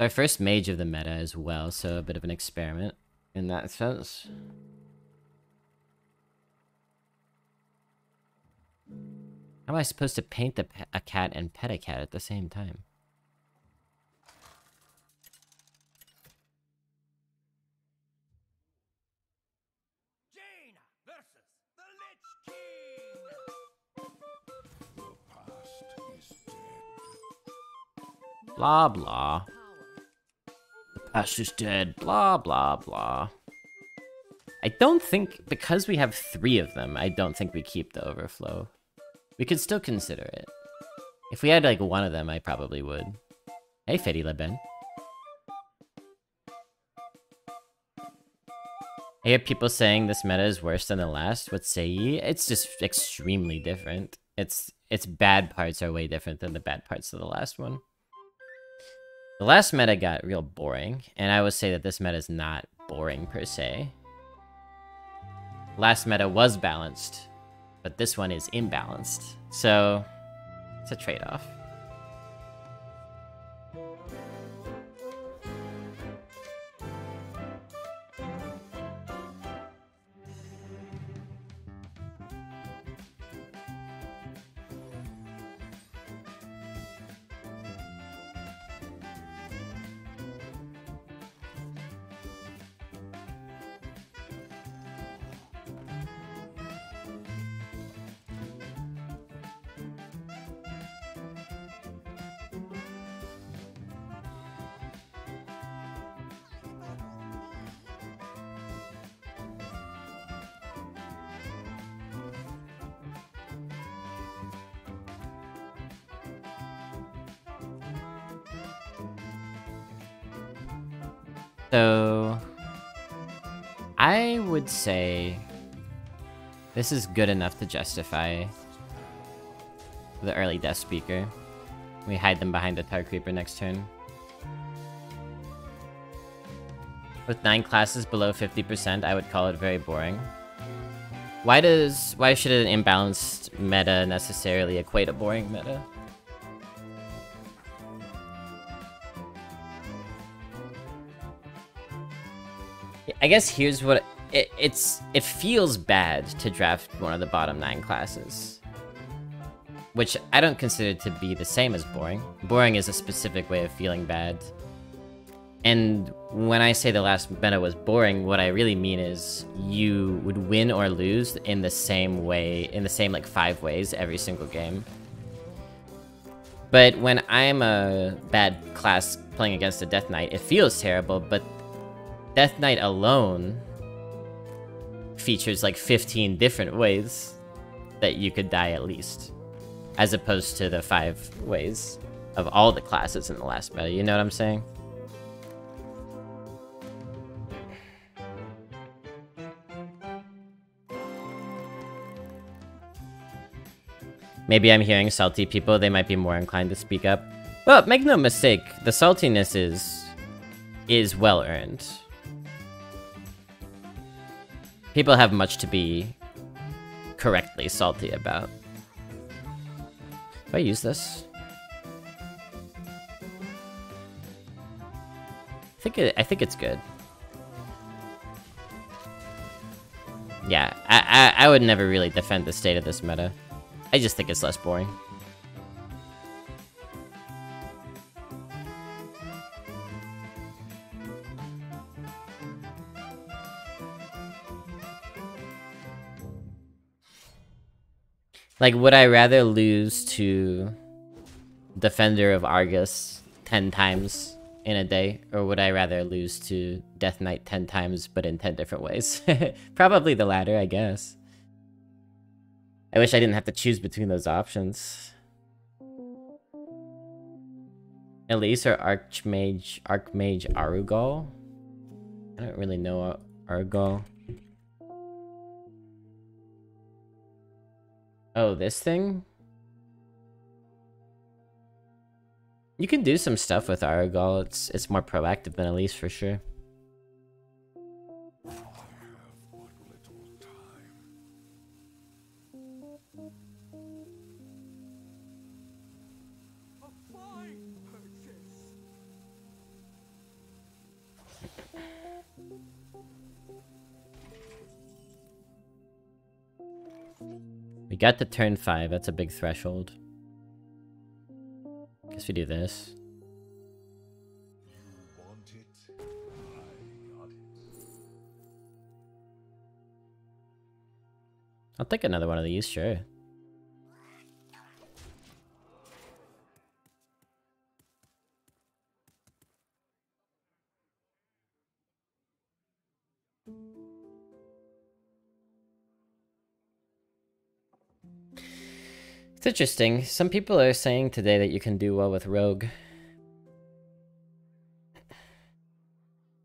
Our first mage of the meta as well, so a bit of an experiment in that sense. How am I supposed to paint a cat and pet a cat at the same time? Blah blah. The past is dead. Blah blah blah. I don't think, because we have 3 of them, I don't think we keep the overflow. We could still consider it. If we had like 1 of them, I probably would. Hey, Fetty Leben. I hear people saying this meta is worse than the last. What say ye? It's just extremely different. Its bad parts are way different than the bad parts of the last one. The last meta got real boring, and I would say that this meta is not boring per se. Last meta was balanced, but this one is imbalanced. So, it's a trade-off. So, I would say this is good enough to justify the early Death Speaker. We hide them behind the Tar Creeper next turn. With 9 classes below 50%, I would call it very boring. Why should an imbalanced meta necessarily equate a boring meta? I guess here's what it feels bad to draft one of the bottom 9 classes, which I don't consider to be the same as boring. Boring is a specific way of feeling bad. And when I say the last meta was boring, what I really mean is you would win or lose in the same way, in the same like 5 ways every single game. But when I'm a bad class playing against a Death Knight, it feels terrible, but Death Knight alone features like 15 different ways that you could die at least, as opposed to the 5 ways of all the classes in the last meta, you know what I'm saying? Maybe I'm hearing salty people, they might be more inclined to speak up. Well, make no mistake, the saltiness is well earned. People have much to be correctly salty about. Do I use this? I think it's good. Yeah, I would never really defend the state of this meta. I just think it's less boring. Like, would I rather lose to Defender of Argus 10 times in a day? Or would I rather lose to Death Knight 10 times, but in 10 different ways? Probably the latter, I guess. I wish I didn't have to choose between those options. Elise or Archmage Arugal? I don't really know Arugal. Oh, this thing? You can do some stuff with Arugal. It's more proactive than Elise for sure. We got to turn 5. That's a big threshold. Guess we do this. I'll take another one of these, sure. It's interesting. Some people are saying today that you can do well with Rogue.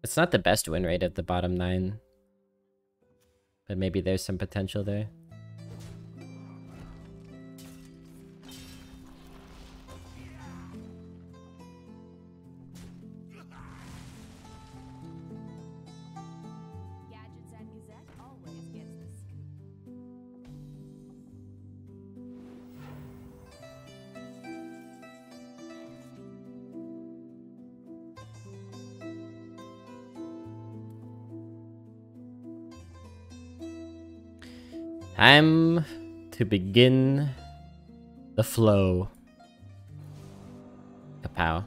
It's not the best win rate at the bottom 9. But maybe there's some potential there. Time to begin the flow. Kapow.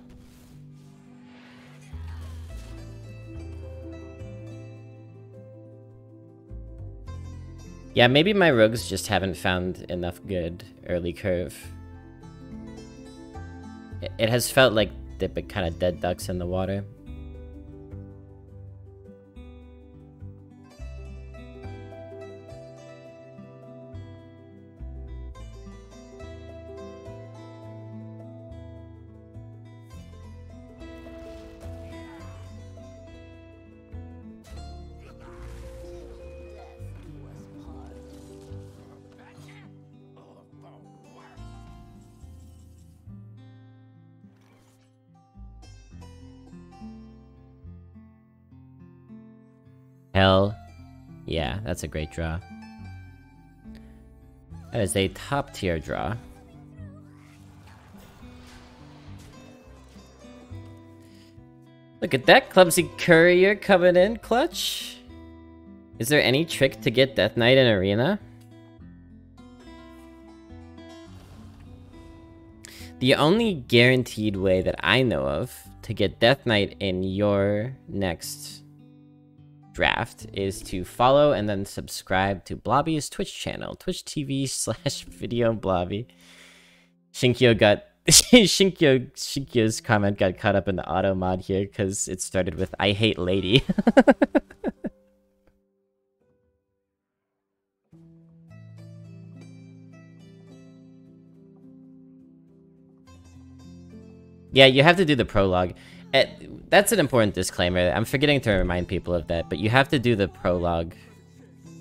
Yeah, maybe my rogues just haven't found enough good early curve. It has felt like they've been kind of dead ducks in the water. Hell yeah, that's a great draw. That is a top tier draw. Look at that clumsy courier coming in clutch. Is there any trick to get Death Knight in Arena? The only guaranteed way that I know of to get Death Knight in your next draft is to follow and then subscribe to Blobby's Twitch channel, twitch.tv/videoblobby. Shinkyo's comment got caught up in the auto mod here because it started with "I hate lady." Yeah, you have to do the prologue. That's an important disclaimer. I'm forgetting to remind people of that, but you have to do the prologue,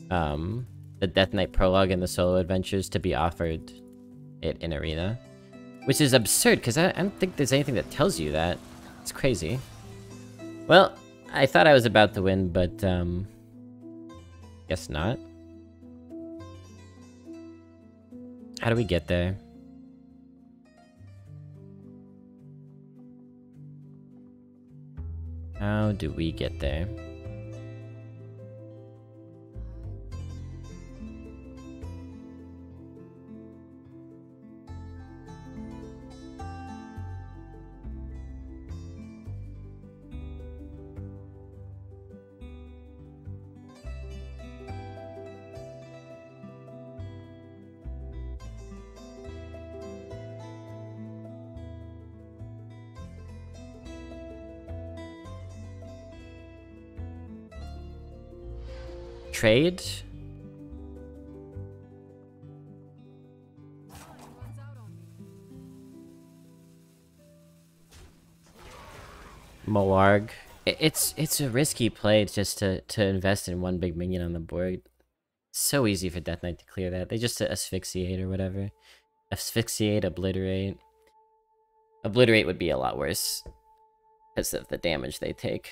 the Death Knight prologue and the solo adventures to be offered it in Arena. Which is absurd, because I don't think there's anything that tells you that. It's crazy. Well, I thought I was about to win, but, guess not. How do we get there? How do we get there? Trade? Moarg. It's a risky play just to invest in one big minion on the board. So easy for Death Knight to clear that. They just asphyxiate or whatever. Asphyxiate, obliterate. Obliterate would be a lot worse because of the damage they take.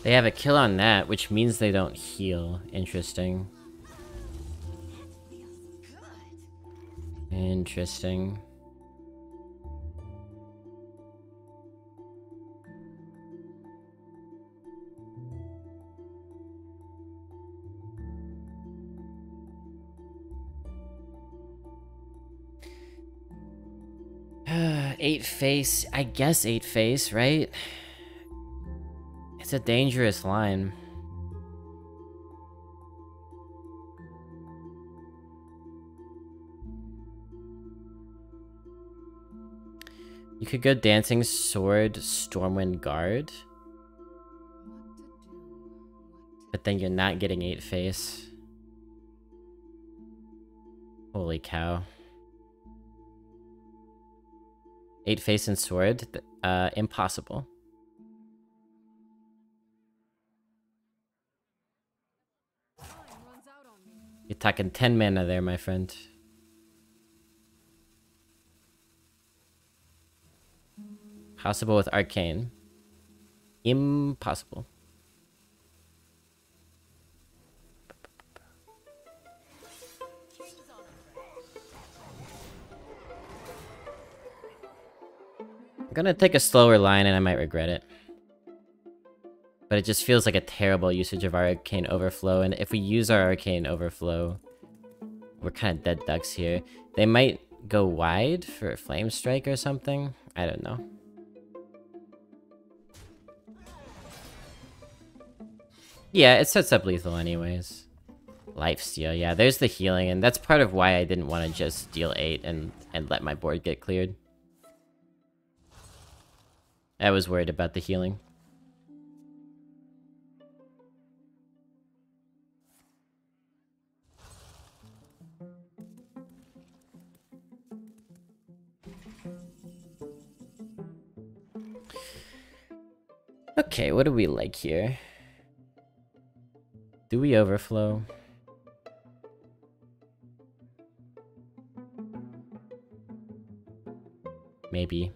They have a kill on that, which means they don't heal. Interesting. Interesting. Eight face. I guess 8 face, right? It's a dangerous line. You could go Dancing Sword, Stormwind Guard. But then you're not getting 8 face. Holy cow. 8 face and sword? Impossible. You're talking 10 mana there, my friend. Possible with Arcane. Impossible. I'm gonna take a slower line and I might regret it. But it just feels like a terrible usage of our Arcane Overflow, and if we use our Arcane Overflow, we're kind of dead ducks here. They might go wide for a Flame Strike or something. I don't know. Yeah, it sets up lethal anyways. Lifesteal, yeah, there's the healing, and that's part of why I didn't want to just deal 8 and let my board get cleared. I was worried about the healing. Okay, what do we like here? Do we overflow? Maybe.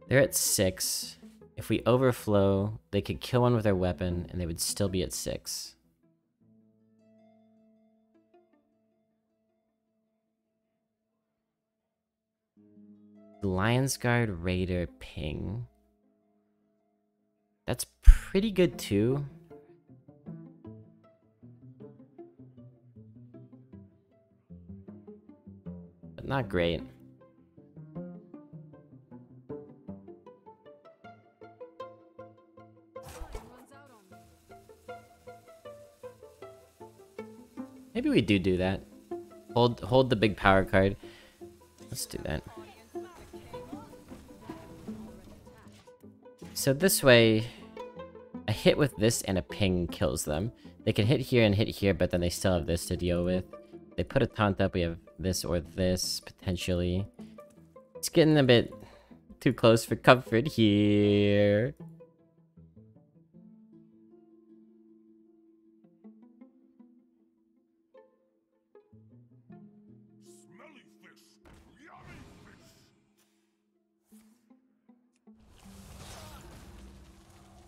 They're at 6. If we overflow, they could kill one with their weapon, and they would still be at 6. Lion's Guard, Raider, Ping. That's pretty good too. But not great. Maybe we do that. Hold the big power card. Let's do that. So this way, a hit with this and a ping kills them. They can hit here and hit here, but then they still have this to deal with. They put a taunt up, we have this or this, potentially. It's getting a bit too close for comfort here.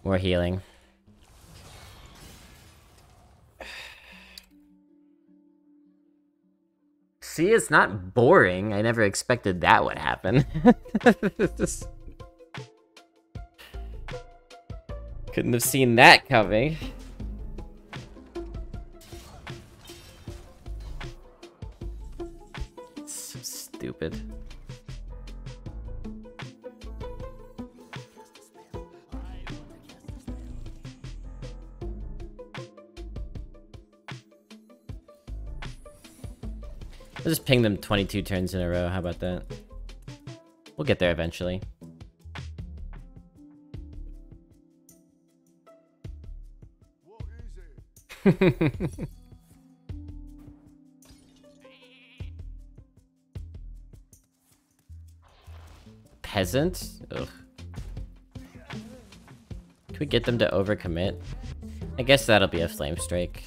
More healing. See, it's not boring. I never expected that would happen. Couldn't have seen that coming. So stupid. I'll just ping them 22 turns in a row. How about that? We'll get there eventually. Peasant? Ugh. Can we get them to overcommit? I guess that'll be a flame strike.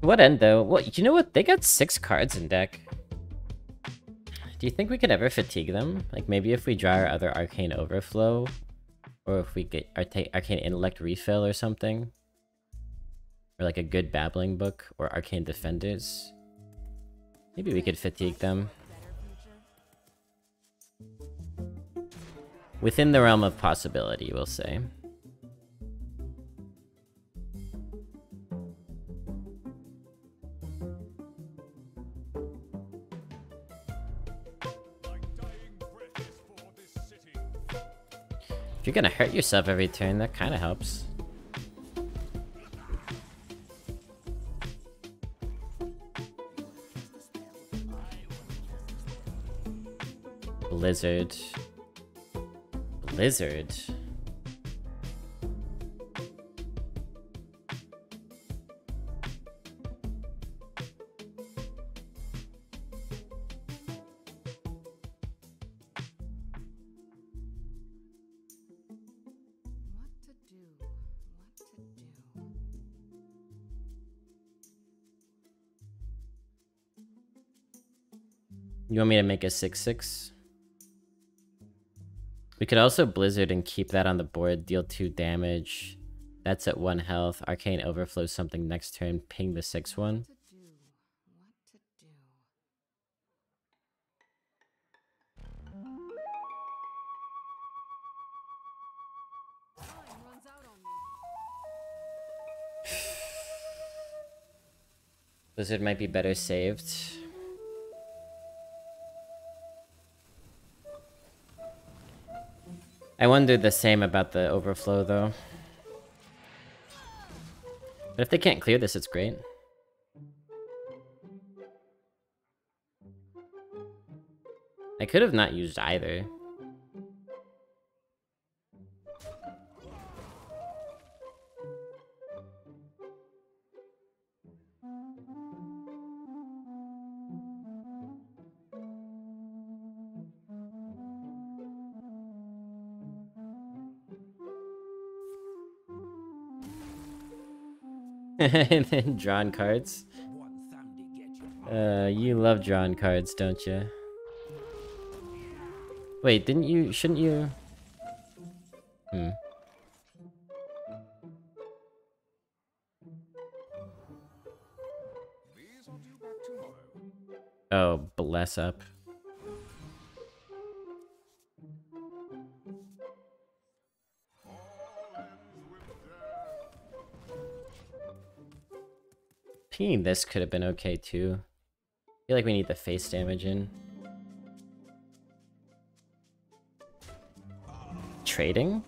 What end, though? Well, you know what? They got 6 cards in deck. Do you think we could ever fatigue them? Like, maybe if we draw our other Arcane Overflow? Or if we get Arcane Intellect Refill or something? Or like a good Babbling Book or Arcane Defenders? Maybe we could fatigue them. Within the realm of possibility, we'll say. If you're gonna hurt yourself every turn, that kind of helps. Blizzard. Blizzard. You want me to make a 6/6? We could also Blizzard and keep that on the board, deal 2 damage. That's at 1 health. Arcane Overflow something next turn, ping the 6/1. Blizzard might be better saved. I wonder the same about the Overflow, though. But if they can't clear this, it's great. I could have not used either. And then drawn cards. You love drawn cards, don't you? Wait, didn't you? Shouldn't you? Oh, bless up. Pinging this could have been okay too. I feel like we need the face damage in. Trading?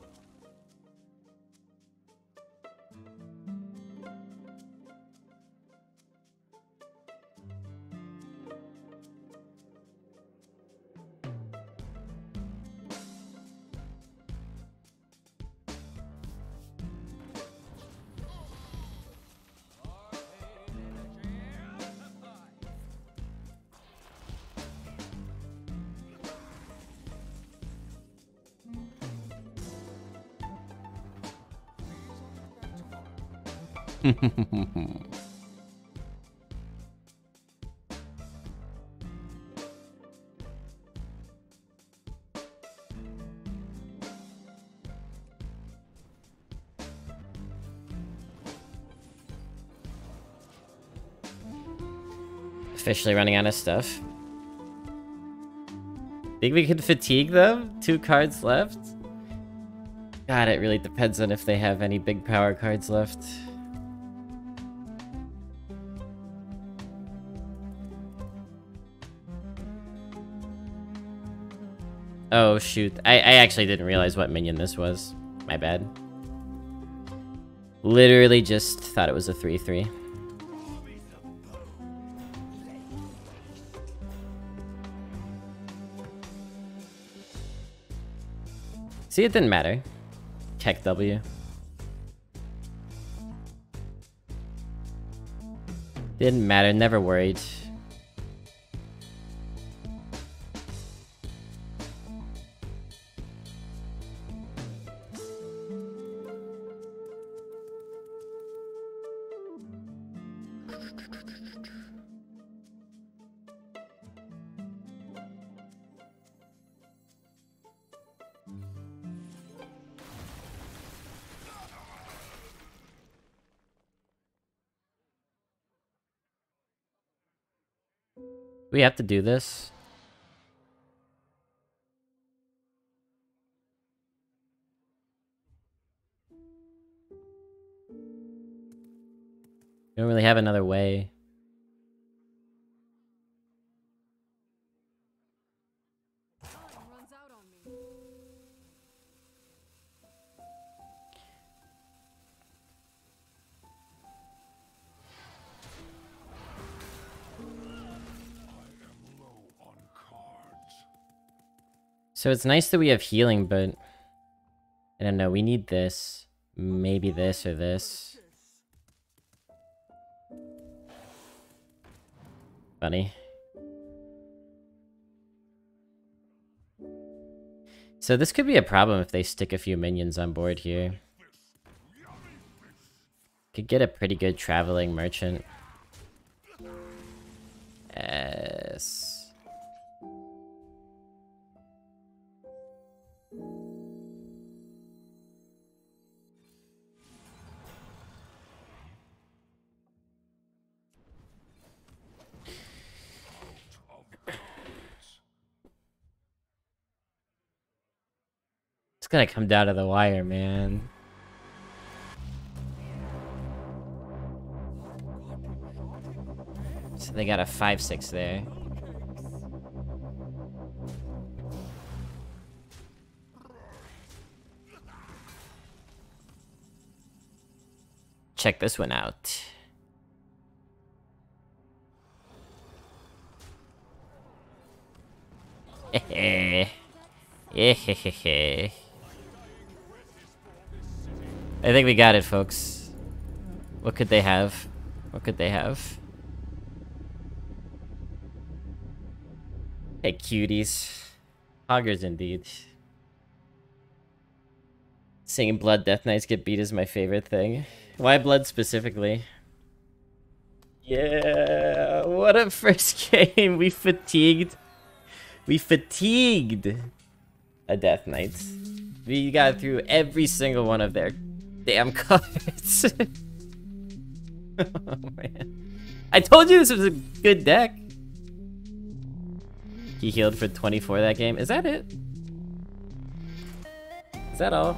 Officially running out of stuff. Think we could fatigue them? 2 cards left? God, it really depends on if they have any big power cards left. Oh, shoot. I actually didn't realize what minion this was. My bad. Literally just thought it was a 3/3. See, it didn't matter. Tech W. Didn't matter, never worried. We have to do this. We don't really have another way. So it's nice that we have healing, but I don't know, we need this. Maybe this or this. Funny. So this could be a problem if they stick a few minions on board here. Could get a pretty good traveling merchant. Yes. It's gonna come down to the wire, man. So they got a 5-6 there. Check this one out. I think we got it, folks. What could they have? What could they have? Hey, cuties. Hoggers indeed. Seeing Blood Death Knights get beat is my favorite thing. Why Blood specifically? Yeah, what a first game. We fatigued a Death Knight. We got through every single one of their damn cards. Oh, man. I told you this was a good deck. He healed for 24 that game. Is that it? Is that all?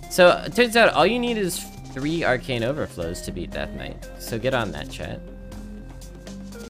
So, it turns out all you need is 3 Arcane Overflows to beat Death Knight. So get on that, chat.